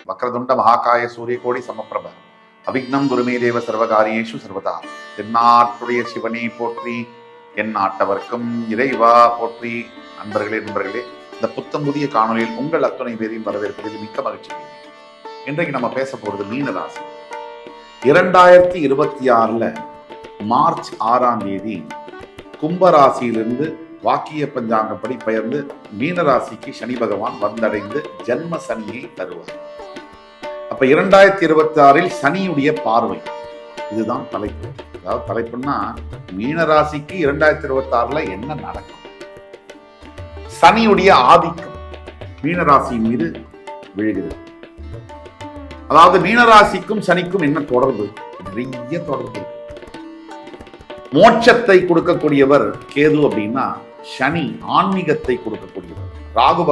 வக்ரதுண்ட மகாகாய சூரியகோடி சமப்பிரப அவிக்னம் குருமே தேவ சர்வகாரியேஷு சர்வதா. தென்னாட்டுடைய சிவனே போற்றி, என் நாட்டவர்க்கும் இறைவா போற்றி. நண்பர்களே இந்த புத்தம் புதிய காணொலியில் உங்கள் அத்துணை பேரையும் வரவேற்பதில் மிக்க மகிழ்ச்சி. இன்றைக்கு நம்ம பேச போறது மீனராசி. 2026 மார்ச் 6ஆம் தேதி கும்பராசியிலிருந்து வாக்கிய பஞ்சாங்கப்படி பெயர்ந்து மீனராசிக்கு சனி பகவான் வந்தடைந்து ஜென்ம சனியை தருவார். அப்ப 2026 சனியுடைய பார்வை, இதுதான் தலைப்பு. அதாவது தலைப்புன்னா மீனராசிக்கு 2026 என்ன நடக்கும், சனியுடைய ஆதிக்கம் மீனராசியின் மீது விழுகிறது. அதாவது மீனராசிக்கும் சனிக்கும் என்ன தொடர்பு? நிறைய தொடர்பு. மோட்சத்தை கொடுக்கக்கூடியவர் கேது அப்படின்னா, சனி ஆன்மீகத்தை கொடுக்கக்கூடியவர். ராகு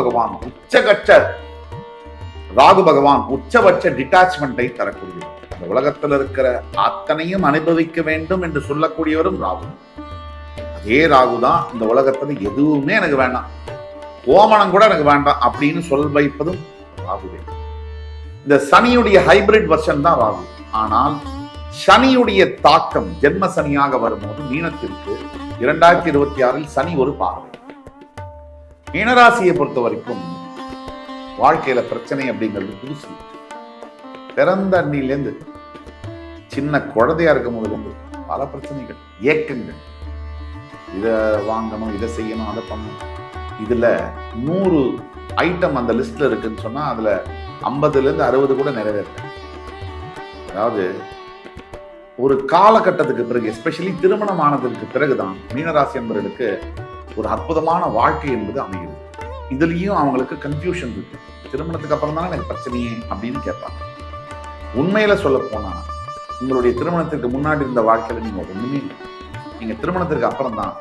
பகவான் உச்சபட்ச டிட்டாச்மெண்டை தரக்கூடியவர். அந்த உலகத்தில் இருக்கிற அத்தனையும் அனுபவிக்க வேண்டும் என்று சொல்லக்கூடியவரும் ராகு. அதே ராகு தான் இந்த உலகத்துல எதுவுமே எனக்கு வேண்டாம், கோமணம் கூட எனக்கு வேண்டாம் அப்படின்னு சொல் வைப்பதும் ராகுவே. இந்த சனியுடைய ஹைபிரிட் வெர்ஷன் தான் ராகு. ஆனால் சனியுடைய தாக்கம் ஜென்ம சனியாக வரும்போது மீனத்திற்கு 2026 சனி ஒரு பார்வை. மீனராசியை பொறுத்த வரைக்கும் வாழ்க்கையில பிரச்சனை அப்படிங்கிறது புதுசு. பிறந்த அன்னிலேருந்து சின்ன குழந்தையா இருக்கும் போது பல பிரச்சனைகள், ஏக்கங்கள். இதை வாங்கணும், இதை செய்யணும், அதை பண்ணணும். இதுல 100 ஐட்டம் அந்த லிஸ்ட்ல இருக்குன்னு சொன்னா அதுல 50லேருந்து 60 கூட நிறைவேற்ற. அதாவது ஒரு காலகட்டத்துக்கு பிறகு, எஸ்பெஷலி திருமணம் ஆனதுக்கு பிறகுதான் மீனராசி என்பவர்களுக்கு ஒரு அற்புதமான வாழ்க்கை என்பது அமைகிறது. இதுலயும் அவங்களுக்கு கன்ஃபியூஷன் இருக்கு. திருமணத்துக்கு அப்புறம் தான் எனக்கு பிரச்சனையே அப்படின்னு கேட்பாங்க. உண்மையில சொல்ல போனா உங்களுடைய திருமணத்திற்கு முன்னாடி இருந்த வாழ்க்கையில நீங்க ஒண்ணுமே இல்லை. நீங்க திருமணத்திற்கு அப்புறம் தான்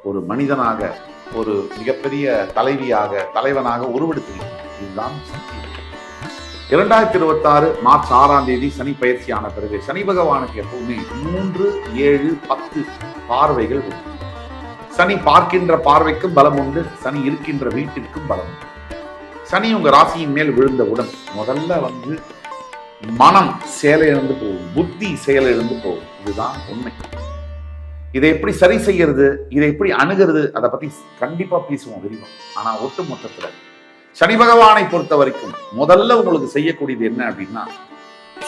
ஒரு மனிதனாக, ஒரு மிகப்பெரிய தலைவனாக உருவெடுத்தீங்க. இதுதான் சத்தியம். 2026 மார்ச் 6ஆம் தேதி சனி பயிற்சியான பிறகு சனி பகவானுக்கு எப்பவுமே 3, 7, 10 பார்வைகள் உண்டு. சனி பார்க்கின்ற பார்வைக்கும் பலம் உண்டு, சனி இருக்கின்ற வீட்டிற்கும் பலம் உண்டு. சனி உங்க ராசியின் மேல் விழுந்தவுடன் முதல்ல மனம் செயலிழந்து போகும், புத்தி செயலிழந்து போகும். இதுதான் உண்மை. இதை எப்படி சரி செய்யறது, இதை எப்படி அணுகிறது, அதை பத்தி கண்டிப்பா பேசுவோம் விரிவா. ஆனா ஒட்டு மொத்தத்துல சனி பகவானை பொறுத்த வரைக்கும் முதல்ல உங்களுக்கு செய்யக்கூடியது என்ன அப்படின்னா,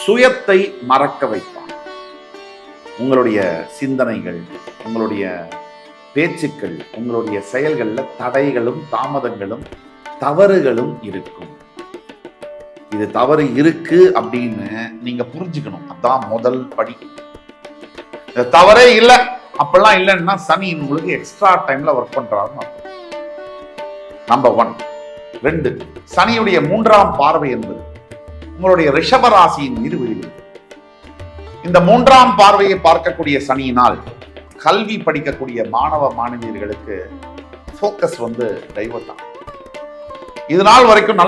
சுயத்தை மறக்க வைப்பான். உங்களுடைய சிந்தனைகள், உங்களுடைய பேச்சுக்கள், உங்களுடைய செயல்கள்ல தடைகளும் தாமதங்களும் தவறுகளும் இருக்கும். இது தவறு இருக்கு அப்படின்னு நீங்க புரிஞ்சுக்கணும். அதான் முதல் படி. தவறே இல்லை அப்பெல்லாம் இல்லைன்னா சனி உங்களுக்கு எக்ஸ்ட்ரா டைம்ல ஒர்க் பண்றாருன்னு அர்த்தம். நம்பர் 1. 2, சனியுடைய 3ஆம் பார்வை என்பது உங்களுடைய ரிஷப ராசியின் மீது விழுகிறது. இந்த 3ஆம் பார்வையை பார்க்கக்கூடிய சனியினால் கல்வி படிக்கக்கூடிய மாணவ மாணவியர்களுக்கு போக்கஸ் டைவர்ட் ஆகும். இது நாள் வரைக்கும்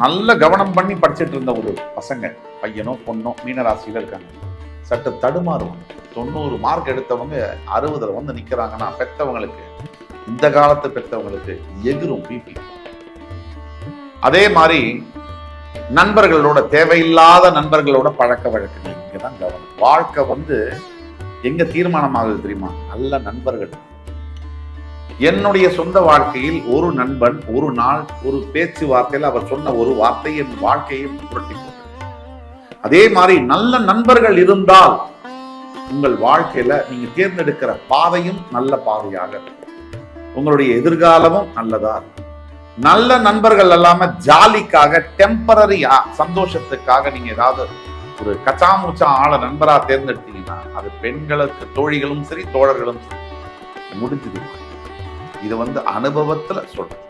நல்ல கவனம் பண்ணி படிச்சுட்டு இருந்த ஒரு பசங்க, பையனோ பொண்ணோ மீனராசியில இருக்காங்க, சற்று தடுமாறுவாங்க. 90 மார்க் எடுத்தவங்க 60 நிக்கிறாங்கன்னா பெற்றவங்களுக்கு, இந்த காலத்து பெற்றவங்களுக்கு எகிரும் பிபி. அதே மாதிரி நண்பர்களோட, தேவையில்லாத நண்பர்களோட பழக்க வழக்கங்கள், இங்கதான் கவனம். வாழ்க்கை எங்க தீர்மானம் ஆகுது தெரியுமா? நல்ல நண்பர்கள். என்னுடைய சொந்த வாழ்க்கையில் ஒரு நண்பன் ஒரு நாள் ஒரு பேச்சுவார்த்தையில் அவர் சொன்ன ஒரு வார்த்தை என் வாழ்க்கையை புரட்டி போட்டது. அதே மாதிரி நல்ல நண்பர்கள் இருந்தால் உங்கள் வாழ்க்கையில நீங்க தேர்ந்தெடுக்கிற பாதையும் நல்ல பாதையாக இருக்கும். உங்களுடைய எதிர்காலமும் நல்லதா இருக்கும். நல்ல நண்பர்கள் இல்லாம ஜாலிக்காக, டெம்பரரி சந்தோஷத்துக்காக நீங்க ஏதாவது ஒரு கச்சாமுச்சா ஆள நண்பரா தேர்ந்தெடுத்தீங்கன்னா அது பெண்களுக்கு, தோழிகளும் சரி தோழர்களும் சரி, முடிஞ்சது. இது அனுபவத்துல சொல்றது.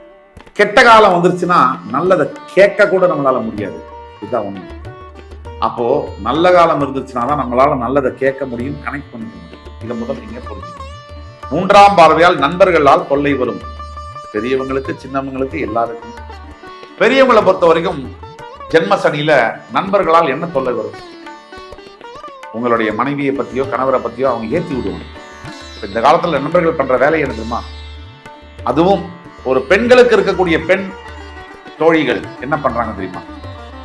கெட்ட காலம் வந்துருச்சுன்னா நல்லதை கேட்க கூட நம்மளால முடியாது. இதுதான் உண்மை. அப்போ நல்ல காலம் இருந்துச்சுன்னா தான் நம்மளால நல்லதை கேட்க முடியும், கனெக்ட் பண்ணிக்க முடியும். இதை முதல் நீங்க புரிஞ்சுக்கணும். 3ஆம் பார்வையால் நண்பர்களால் தொல்லை வரும். பெரியவங்களுக்கு, சின்னவங்களுக்கு, எல்லாருக்கும். பெரியவங்களை பொறுத்த வரைக்கும் ஜென்ம சனியில நண்பர்களால் என்ன தொல்லை வரும்? உங்களுடைய மனைவியை பத்தியோ கணவரை பத்தியோ அவங்க ஏற்றி விடுவாங்க. இந்த காலத்துல நண்பர்கள் பண்ற வேலை என்ன தெரியுமா? அதுவும் ஒரு பெண்களுக்கு இருக்கக்கூடிய பெண் தோழிகள் என்ன பண்றாங்க தெரியுமா?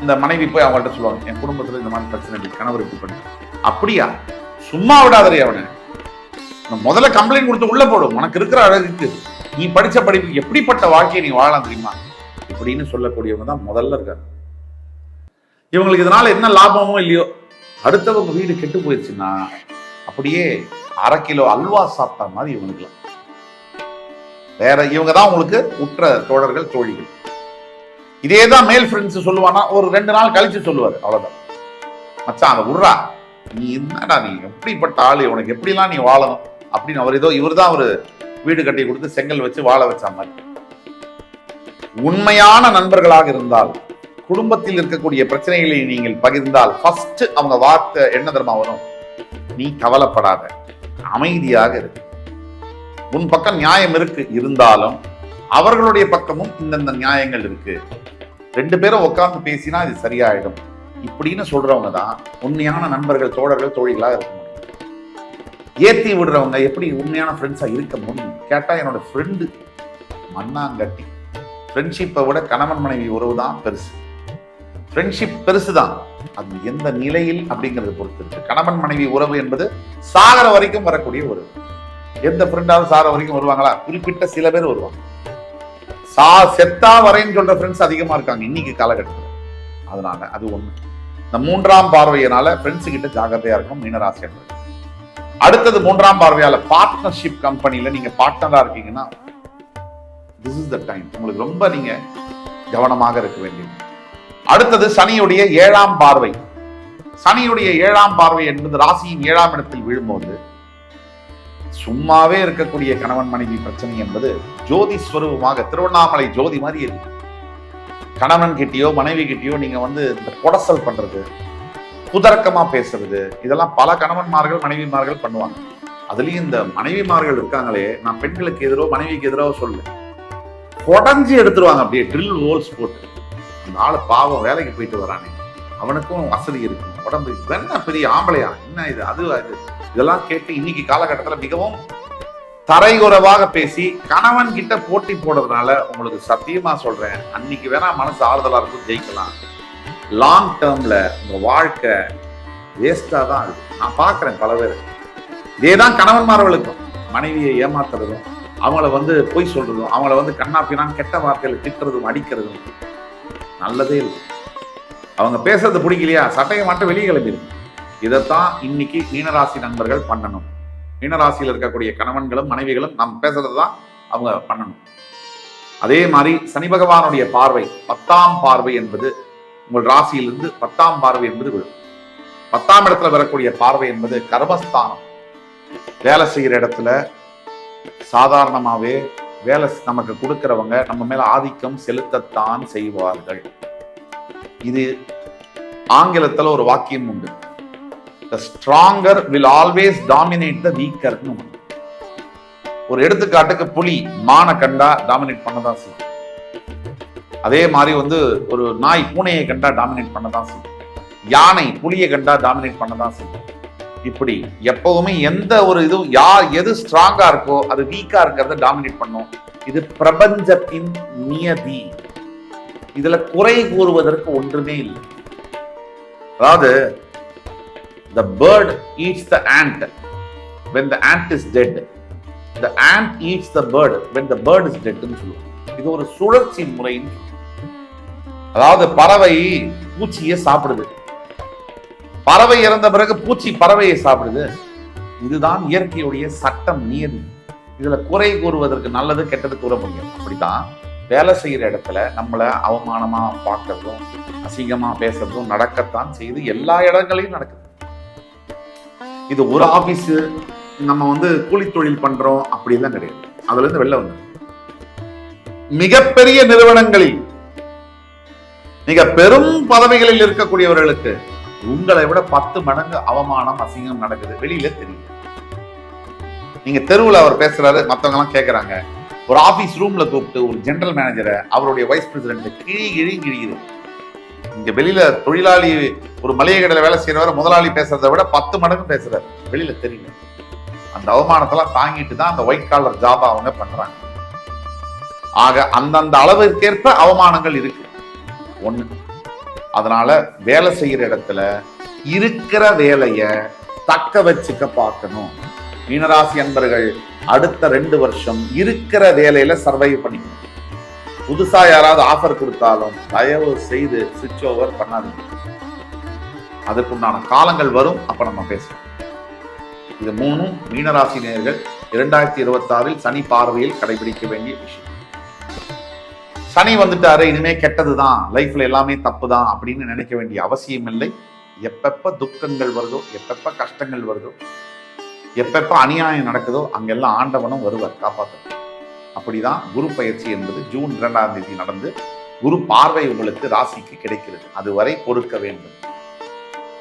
இந்த மனைவி போய் அவங்கள்ட்ட சொல்லுவாங்க, என் குடும்பத்துல இந்த மாதிரி பிரச்சனை இருக்கு, கணவர் இப்படி பண்ண. அப்படியா? சும்மா விடாதே அவனை, முதல்ல கம்ப்ளைண்ட் கொடுத்து உள்ள போடும். உனக்கு இருக்கிற அழகுக்கு, நீ படிச்ச படிப்பு, எப்படிப்பட்ட வாழ்க்கையை நீ வாழலாம் தெரியுமா இப்படின்னு சொல்லக்கூடியவங்க தான் முதல்ல இருக்காரு. இவங்களுக்கு இதனால என்ன லாபமோ இல்லையோ, அடுத்தவங்க வீடு கெட்டு போயிடுச்சுன்னா அப்படியே 1/2 கிலோ அல்வா சாப்பிட்ட மாதிரி இவங்களுக்குலாம். வேற இவங்க தான் உங்களுக்கு உற்ற தோழர்கள், தோழிகள். இதே தான் மேல் ஃப்ரெண்ட்ஸ் சொல்லுவானா, ஒரு 2 நாள் கழிச்சு சொல்லுவாரு, அவ்வளவுதான். மச்சான் அதை உர்றா, நீ என்னடா, நீ எப்படிப்பட்ட ஆளு, உனக்கு எப்படிலாம் நீ வாழணும் அப்படின்னு அவர் இவர் தான் ஒரு வீடு கட்டி கொடுத்து செங்கல் வச்சு வாழ வச்ச மாதிரி. உண்மையான நண்பர்களாக இருந்தால், குடும்பத்தில் இருக்கக்கூடிய பிரச்சனைகளை நீங்கள் பகிர்ந்தால் ஃபர்ஸ்ட் அவங்க வார்த்தை என்ன தெரியுமா வரும்? நீ கவலைப்படாத, அமைதியாக இருக்கு, உன் பக்கம் நியாயம் இருக்கு, இருந்தாலும் அவர்களுடைய பக்கமும் இந்தந்த நியாயங்கள் இருக்கு, 2 பேரும் உட்கார்ந்து பேசினா இது சரியாயிடும் இப்படின்னு சொல்றவங்க தான் உண்மையான நண்பர்கள், தோழர்கள், தோழிகளாக இருக்க முடியும். ஏத்தி விடுறவங்க எப்படி உண்மையான ஃப்ரெண்ட்ஸா இருக்க முடியும் கேட்டா, என்னோட ஃப்ரெண்டு மண்ணாங்கட்டி. ஃப்ரெண்ட்ஷிப்பை விட கணவன் மனைவி உறவு தான் பெருசு. ஃப்ரெண்ட்ஷிப் பெருசு தான், அது எந்த நிலையில் அப்படிங்கிறது பொறுத்து இருக்கு. கணவன் மனைவி உறவு என்பது சாகர வரைக்கும் வரக்கூடிய உறவு. எந்த ஃப்ரெண்டாவது சாகர வரைக்கும் வருவாங்களா? குறிப்பிட்ட சில பேர் வருவாங்க. செத்தா வரைன்னு சொல்ற ஃப்ரெண்ட்ஸ் அதிகமா இருக்காங்க இன்னைக்கு காலகட்டத்தில். அதனால அது ஒண்ணு. இந்த 3ஆம் பார்வையினால ஃப்ரெண்ட்ஸ் கிட்ட ஜாகிரதையா இருக்கும் மீனராசி என்பது. அடுத்தது 3ஆம் பார்வையால பார்ட்னர்ஷிப் கம்பெனில நீங்க பார்ட்னரா இருக்கீங்கன்னா, this is the time. உங்களுக்கு ரொம்ப நீங்க கவனமாக இருக்க வேண்டியது. அடுத்தது சனியுடைய 7ஆம் பார்வை. சனியுடைய 7ஆம் பார்வை என்பது ராசியின் 7ஆம் இடத்தில் விழும்போது சும்மாவே இருக்கக்கூடிய கணவன் மனைவி பிரச்சனை என்பது ஜோதி ஸ்வரூபமாக திருவண்ணாமலை ஜோதி மாதிரி இருக்கு. கணவன் கிட்டயோ மனைவி கிட்டயோ நீங்க இந்த கொடசல் பண்றது, குதர்க்கமா பேசுறது, இதெல்லாம் பல கணவன்மார்கள் மனைவிமார்கள் பண்ணுவாங்க. அதுலயும் இந்த மனைவிமார்கள் இருக்காங்களே, நான் பெண்களுக்கு எதிரோ மனைவிக்கு எதிரோ சொல்ல, உடஞ்சி எடுத்துருவாங்க அப்படியே ட்ரில் ஹோல்ஸ் போட்டு. அந்த ஆளு பாவம் வேலைக்கு போயிட்டு வரானே, அவனுக்கும் வசதி இருக்கும், உடம்பு என்ன பெரிய ஆம்பளையா, என்ன இது, அது இதெல்லாம் கேட்டு இன்னைக்கு காலகட்டத்தில் மிகவும் தரைகுறைவாக பேசி கணவன் கிட்ட போட்டி போடுறதுனால உங்களுக்கு சத்தியமா சொல்றேன், அன்னைக்கு வேணா மனசு ஆறுதலா இருக்கும், ஜெயிக்கலாம். லாங் டேர்ம்ல உங்க வாழ்க்கை வேஸ்டா தான் இருக்கு. நான் பாக்குறேன் பல பேர் இதேதான் கணவன்மார்களுக்கும் மனைவியை ஏமாத்துறதும், அவங்கள பொய் சொல்றதும், அவங்கள கண்ணாப்பினான் கெட்ட வார்த்தையில திட்டுறதும் அடிக்கிறதும் நல்லதே இல்லை. அவங்க பேசுறது பிடிக்கலையா, சட்டையை மட்டும் வெளியே கிளம்பிடும். இதைத்தான் இன்னைக்கு மீனராசி நண்பர்கள் பண்ணணும். மீனராசியில் இருக்கக்கூடிய கணவன்களும் மனைவிகளும் நாம் பேசுறது தான் அவங்க பண்ணணும். அதே மாதிரி சனி பகவானுடைய பார்வை 10ஆம் பார்வை என்பது உங்கள் ராசியிலிருந்து 10ஆம் பார்வை என்பது விழும். 10ஆம் இடத்துல வரக்கூடிய பார்வை என்பது கர்மஸ்தானம். வேலை செய்கிற இடத்துல சாதாரணமாவே வேலை நமக்கு கொடுக்கிறவங்க நம்ம மேல ஆதிக்கம் செலுத்தத்தான் செய்வார்கள். இது ஆங்கிலத்துல ஒரு வாக்கியம் உண்டு, the stronger will always dominate the weaker. ஒரு எடுத்துக்காட்டுக்கு புலி மானை கண்டா டாமினேட் பண்ணதான் செய்யும். அதே மாதிரி ஒரு நாய் பூனையை கண்டா டாமினேட் பண்ணதான் செய்யும். யானை புலியை கண்டா டாமினேட் பண்ணதான் செய்யும். இப்படி எப்பவுமே எந்த ஒரு இதுவும் எது ஸ்ட்ராங்கா இருக்கோ அது வீக்கா இருக்கிறத டாமினேட் பண்ணும். இது பிரபஞ்சத்தின் நியதி. இதுல குறை கூறுவதற்கு ஒன்றுமே இல்லை. அதாவது the bird eats the ant when the ant is dead. The ant eats the bird when the bird is dead ன்னு சொல்லுவோம். இது ஒரு சுழற்சி முறைன்னு. அதாவது பறவை பூச்சியை சாப்பிடுது, பறவை இறந்த பிறகு பூச்சி பறவையை சாப்பிடுது. இதுதான் இயற்கையுடைய சட்டம், நியதி. இதுல குறை கூறுவதற்கு நல்லது கெட்டது கூற முடியும். அப்படித்தான் வேலை செய்யற இடத்துல நம்மள அவமானமா பார்க்கறதும் அசிங்கமா பேசுறதும் நடக்கத்தான் செய்து எல்லா இடங்களையும் நடக்குது. இது ஒரு ஆபீஸ் நம்ம கூலி தொழில் பண்றோம் அப்படிலாம் கிடையாது. அதுல இருந்து வெளில வந்து மிகப்பெரிய நிறுவனங்களில் மிக பெரும் பதவிகளில் இருக்கக்கூடியவர்களுக்கு உங்களை விட 10 மடங்கு அவமானம் அசிங்கம் நடக்குது, வெளியில தெரியும். நீங்க தெருவில் அவர் பேசுறாரு, மற்றவங்க எல்லாம் கேட்கறாங்க. ஒரு ஆபீஸ் ரூம்ல கூப்பிட்டு ஒரு ஜெனரல் மேனேஜரை அவருடைய வைஸ் பிரசிடென்ட் கிழியுது. இங்க வெளியில தொழிலாளி ஒரு மளிகை கடையில வேலை செய்யறவரை முதலாளி பேசுறதை விட 10 மடங்கு பேசுறாரு, வெளியில தெரியல. அந்த அவமானத்தெல்லாம் தாங்கிட்டு தான் அந்த ஒயிட் காலர் ஜாப் அவங்க பண்றாங்க. ஆக அந்தந்த அளவிற்கேற்ப அவமானங்கள் இருக்கு. ஒண்ணு. அதனால வேலை செய்யற இடத்துல இருக்கிற வேலைய தக்க வச்சுக்க பார்க்கணும். மீனராசி அன்பர்கள் அடுத்த 2 வருஷம் இருக்கிற வேலையில சர்வை பண்ணிக்கணும். புதுசா யாராவது ஆஃபர் கொடுத்தாலும் தயவு செய்து சுவிட்ச் ஓவர் பண்ணாதீங்க. அதற்குண்டான காலங்கள் வரும், அப்ப நம்ம பேசலாம். இது 3 மீனராசி நேயர்கள் 2026 சனி பார்வையில் கடைபிடிக்க வேண்டிய விஷயம். சனி வந்துட்டாரு, இனிமே கெட்டதுதான், லைஃப்ல எல்லாமே தப்பு தான் அப்படின்னு நினைக்க வேண்டிய அவசியம் இல்லை. எப்பப்ப துக்கங்கள் வருதோ, எப்பப்ப கஷ்டங்கள் வருதோ, எப்பப்ப அநியாயம் நடக்குதோ அங்கெல்லாம் ஆண்டவனும் வருவார் காப்பாற்ற. அப்படிதான் குரு பயிற்சி என்பது ஜூன் 2ஆம் தேதி நடந்து குரு பார்வை உங்களுக்கு ராசிக்கு கிடைக்கிறது. அதுவரை பொறுக்க வேண்டும்.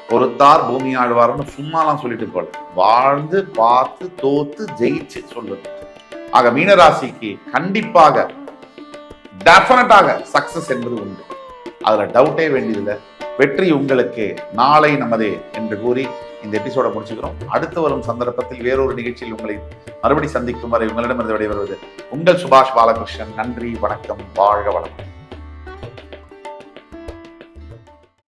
பொறுத்தார் பூமி ஆழ்வார்னு சும்மாலாம் சொல்லிட்டு போல, வாழ்ந்து பார்த்து தோத்து ஜெயிச்சு சொல்லுது. ஆக மீனராசிக்கு கண்டிப்பாக டெஃபினட்டாக சக்சஸ் என்பது உண்டு, அதுல டவுட்டே வேண்டியதில்லை. வெற்றி உங்களுக்கு நாளை நமதே என்று கூறி இந்த எபிசோட முடிச்சுக்கிறோம். அடுத்து வரும் சந்தர்ப்பத்தில் வேறொரு நிகழ்ச்சியில் உங்களை மறுபடி சந்திக்கும் வரை உங்களிடமிருந்து விடைபெறுவது உங்கள் சுபாஷ் பாலகிருஷ்ணன். நன்றி, வணக்கம், வாழ்க வளம்.